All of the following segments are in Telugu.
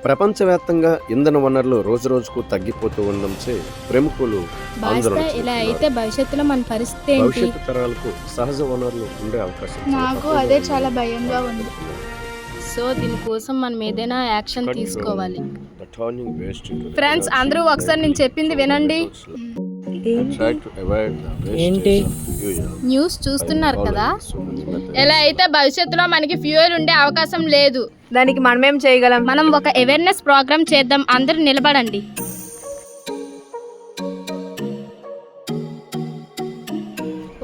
ప్రపంచవ్యాప్తంగా ఇంధన వనరులు రోజు రోజుకు తగ్గిపోతూ ఉండడంచే ప్రముఖులు ఆందోళన ఇలా అయితే భవిష్యత్తులో మన పరిస్థితి ఏంటి? భవిష్యత్తు తరాలకు సహజ వనరులు ఉండే అవకాశం నాకు అదే చాలా భయంగా ఉంది. సో దీనికోసం మనం ఏదైనా యాక్షన్ తీసుకోవాలి. ఫ్రెండ్స్, అందరూ ఒకసారి నేను చెప్పింది వినండి. ఏంటి? న్యూస్ చూస్తున్నారు కదా, ఎలా అయితే భవిష్యత్తులో మనకి ఫ్యూయల్ ఉండే అవకాశం లేదు. దానికి మనమేం చేయగలం? మనం ఒక అవేర్నెస్ ప్రోగ్రామ్ చేద్దాం. అందరూ నిలబడండి.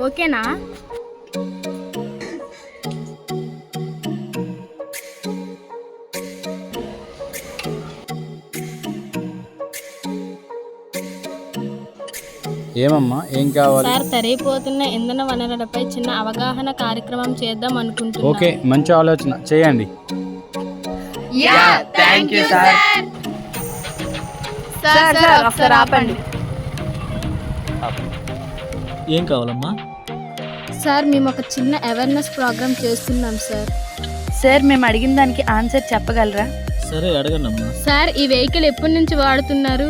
ఓకేనా? ఏమమ్మా, ఏం కావాలి? సార్, తరిగిపోతున్న ఇంధన వనరులపై చిన్న అవగాహన కార్యక్రమం చేద్దాం అనుకుంటున్నాను. ఓకే, మంచి ఆలోచన, చేయండి. సార్ ఒకసారి ఆపండి. ఏం కావాలమ్మా? సార్, మేము ఒక చిన్న అవేర్నెస్ ప్రోగ్రామ్ చేస్తున్నాం సార్. సార్ మేము అడిగిన దానికి ఆన్సర్ చెప్పగలరా? సరే, అడగండి. సార్, ఈ వెహికల్ ఎప్పటి నుంచి వాడుతున్నారు?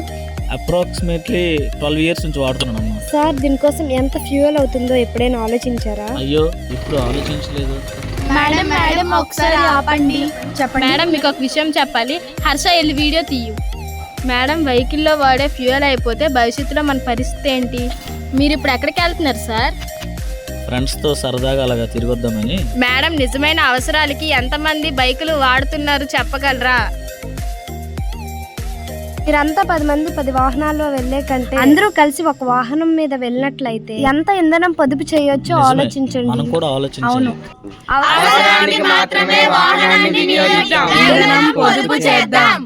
అప్రాక్సిమేట్లీ 12 years నుంచి వాడుతున్నానమ్మా. సార్, దీనికోసం ఎంత ఫ్యూయల్ అవుతుందో ఎప్పుడైనా ఆలోచించారా? అయ్యో, ఇప్పుడు ఆలోచించలేదు. మేడం ఒకసారి ఆపండి. మేడం, మీకు ఒక విషయం చెప్పాలి. హర్ష, వెళ్ళి వీడియో తీయు. మేడం, వెహికల్లో వాడే ఫ్యూయల్ అయిపోతే భవిష్యత్తులో మన పరిస్థితి ఏంటి? మీరు ఇప్పుడు ఎక్కడికి వెళ్తున్నారు సార్? ఫ్రెండ్స్తో సరదాగా అలాగా తిరగొద్దామని. మేడం, నిజమైన అవసరాలకి ఎంతమంది బైకులు వాడుతున్నారు చెప్పగలరా? మీరంతా 10 మంది 10 వాహనాల్లో వెళ్లే కంటే అందరూ కలిసి ఒక వాహనం మీద వెళ్ళినట్లయితే ఎంత ఇంధనం పొదుపు చేయొచ్చో నిజమే, ఆలోచించండి. మనం కూడా ఆలోచించాలి. అవసరానికి మాత్రమే వాహనాన్ని వినియోగిద్దాం. ఇంధనం పొదుపు చేద్దాం.